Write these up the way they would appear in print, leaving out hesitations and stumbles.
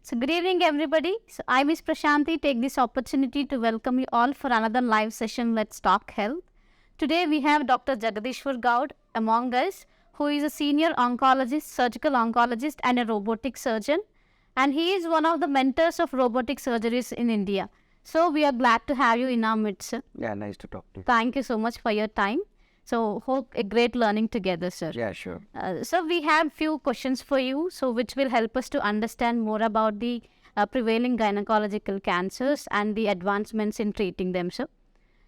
So, good evening, everybody. So, I, Miss Prashanti, take this opportunity to welcome you all for another live session. Let's talk health. Today, we have Dr. Jagadishwar Gaud among us, who is a senior oncologist, surgical oncologist, and a robotic surgeon. And he is one of the mentors of robotic surgeries in India. So, we are glad to have you in our midst, sir. Yeah, nice to talk to you. Thank you so much for your time. So, hope a great learning together, sir. Yeah, sure. So we have few questions for you, so which will help us to understand more about the prevailing gynecological cancers and the advancements in treating them, sir.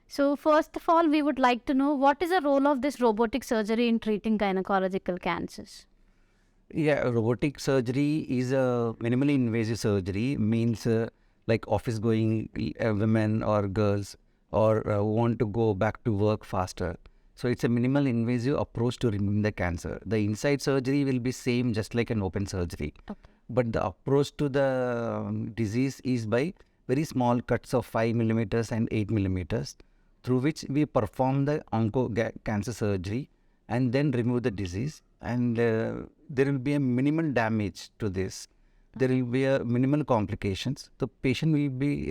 So first of all, we would like to know what is the role of this robotic surgery in treating gynecological cancers? Yeah, robotic surgery is a minimally invasive surgery, means like office going women or girls or who want to go back to work faster. So it's a minimal invasive approach to removing the cancer. The inside surgery will be same just like an open surgery. Okay. But the approach to the disease is by very small cuts of 5 millimeters and 8 millimeters, through which we perform the cancer surgery and then remove the disease. And there will be a minimal damage to this. There will be a minimal complications. The patient will be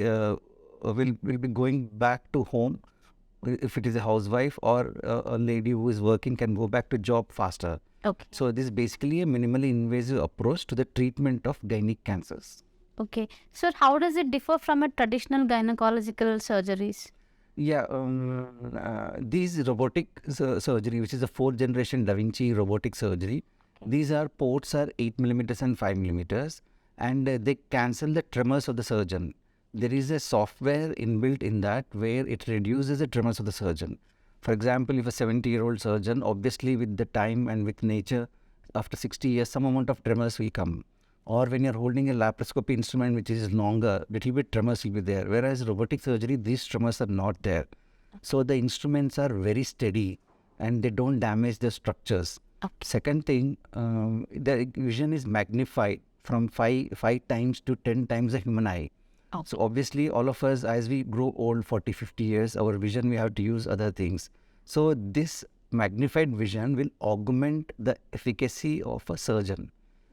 going back to home. If it is a housewife or a lady who is working can go back to job faster. Okay. So this is basically a minimally invasive approach to the treatment of gynec cancers. Okay. So how does it differ from a traditional gynecological surgeries? Yeah, these robotic surgery, which is a 4th generation Da Vinci robotic surgery, these ports are 8 millimeters and 5 millimeters, and they cancel the tremors of the surgeon. There is a software inbuilt in that where it reduces the tremors of the surgeon. For example, if a 70-year-old surgeon, obviously with the time and with nature, after 60 years, some amount of tremors will come. Or when you're holding a laparoscopy instrument which is longer, little bit tremors will be there. Whereas robotic surgery, these tremors are not there. So the instruments are very steady and they don't damage the structures. Okay. Second thing, the vision is magnified from 5 times to 10 times the human eye. Okay. So obviously all of us, as we grow old, 40, 50 years, our vision, we have to use other things. So this magnified vision will augment the efficacy of a surgeon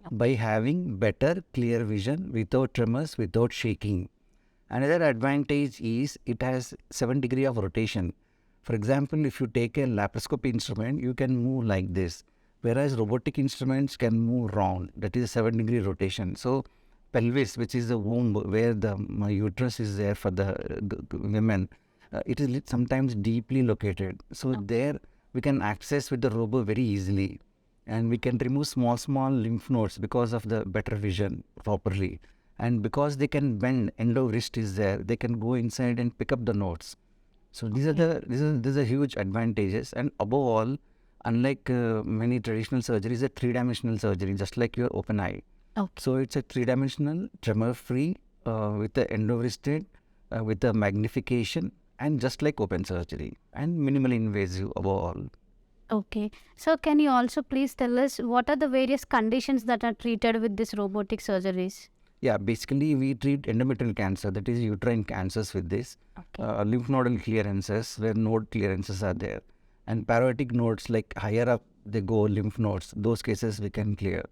by having better clear vision without tremors, without shaking. Another advantage is it has 7 degrees of rotation. For example, if you take a laparoscopy instrument, you can move like this, whereas robotic instruments can move round. That is a 7-degree rotation. So pelvis, which is the womb where the uterus is there for the women, it is sometimes deeply located. So there we can access with the robo very easily. And we can remove small lymph nodes because of the better vision properly. And because they can bend, endo wrist is there, they can go inside and pick up the nodes. So these are huge advantages. And above all, unlike many traditional surgeries, a 3-dimensional surgery, just like your open eye. Okay. So it's a 3-dimensional, tremor-free, with the endo wristed, with the magnification, and just like open surgery, and minimally invasive above all. Okay. So can you also please tell us what are the various conditions that are treated with this robotic surgeries? Yeah, basically we treat endometrial cancer, that is uterine cancers with this. Okay. Lymph nodal clearances, where node clearances are there. And parotic nodes, like higher up they go lymph nodes, those cases we can clear.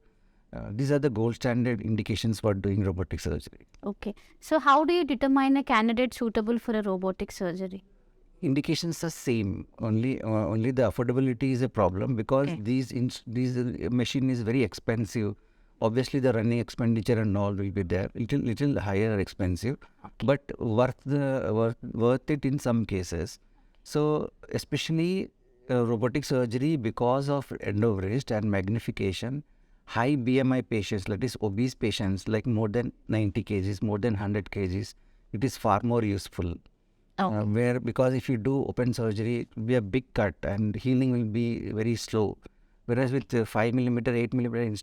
These are the gold standard indications for doing robotic surgery. Okay. So how do you determine a candidate suitable for a robotic surgery? Indications are same. Only the affordability is a problem because Okay. these machine is very expensive. Obviously, the running expenditure and all will be there. Little higher expensive, but worth it in some cases. So especially robotic surgery, because of endo wrist and magnification, high BMI patients, that is obese patients, like more than 90 kgs, more than 100 kgs, it is far more useful. Okay. Because if you do open surgery, it will be a big cut and healing will be very slow. Whereas with 5 millimeter, 8 millimeter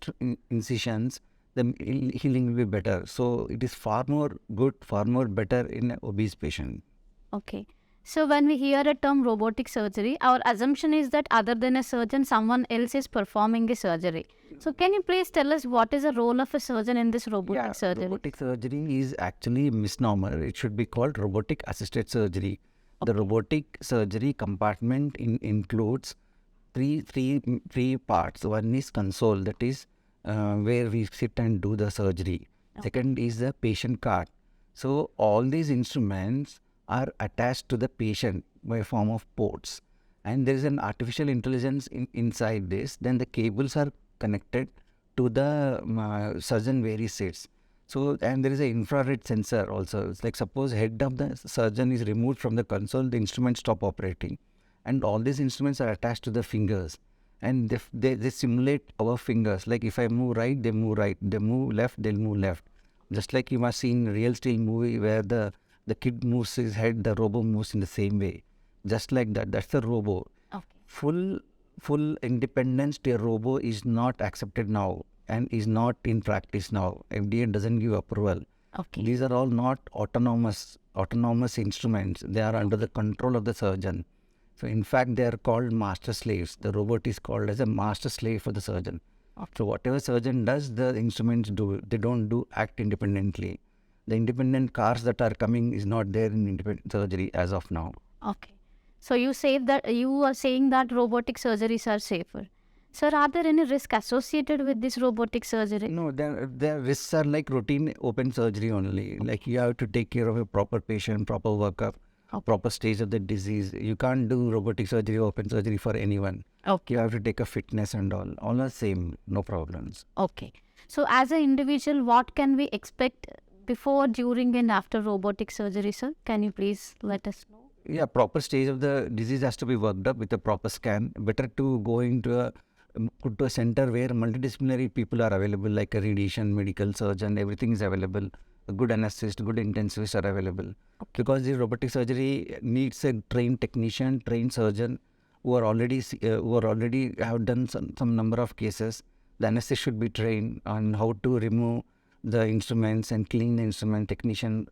incisions, the healing will be better. So it is far more good, far more better in an obese patient. Okay. So when we hear a term robotic surgery, our assumption is that other than a surgeon, someone else is performing the surgery. So can you please tell us what is the role of a surgeon in this robotic surgery? Robotic surgery is actually a misnomer. It should be called robotic assisted surgery. The robotic surgery compartment includes three parts. One is console, that is where we sit and do the surgery. Second is the patient card. So all these instruments are attached to the patient by form of ports, and there is an artificial intelligence inside this. Then the cables are connected to the surgeon various seats. So, and there is an infrared sensor also. It's like suppose head of the surgeon is removed from the console, the instrument stop operating, and all these instruments are attached to the fingers, and they simulate our fingers. Like if I move right, they move right. They move left, they'll move left. Just like you must see in real steel movie where the kid moves his head, the robo moves in the same way. Just like that. That's the robo. Okay. Full independence to a robo is not accepted now and is not in practice now. FDA doesn't give approval. Okay. These are all not autonomous instruments. They are under the control of the surgeon. So in fact, they are called master slaves. The robot is called as a master slave for the surgeon. Okay. So whatever surgeon does, the instruments do. They don't do act independently. The independent cars that are coming is not there in independent surgery as of now. Okay. So you are saying that robotic surgeries are safer. Sir, are there any risk associated with this robotic surgery? No, the risks are like routine open surgery only. Like you have to take care of a proper patient, proper workup, proper stage of the disease. You can't do robotic surgery, open surgery for anyone. Okay. You have to take a fitness and all. All are same, no problems. Okay. So as an individual, what can we expect before, during and after robotic surgery, sir? Can you please let us know? Yeah, proper stage of the disease has to be worked up with a proper scan. Better to go into a center where multidisciplinary people are available, like a radiation, medical surgeon, everything is available. A good anesthetist, good intensivists are available. Okay. Because the robotic surgery needs a trained technician, trained surgeon who are already have done some number of cases. The anesthetist should be trained on how to remove the instruments and clean the instrument. Technician,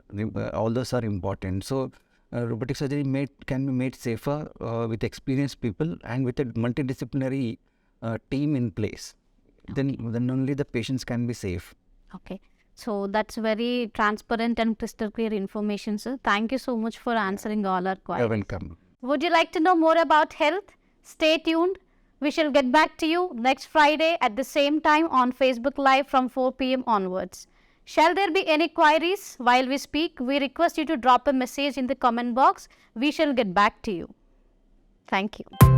all those are important. So robotic surgery can be made safer with experienced people and with a multidisciplinary team in place. Okay. Then only the patients can be safe. Okay. So that's very transparent and crystal clear information, sir. Thank you so much for answering all our questions. You're welcome. Would you like to know more about health? Stay tuned. We shall get back to you next Friday at the same time on Facebook Live from 4 p.m. onwards. Shall there be any queries while we speak? We request you to drop a message in the comment box. We shall get back to you. Thank you.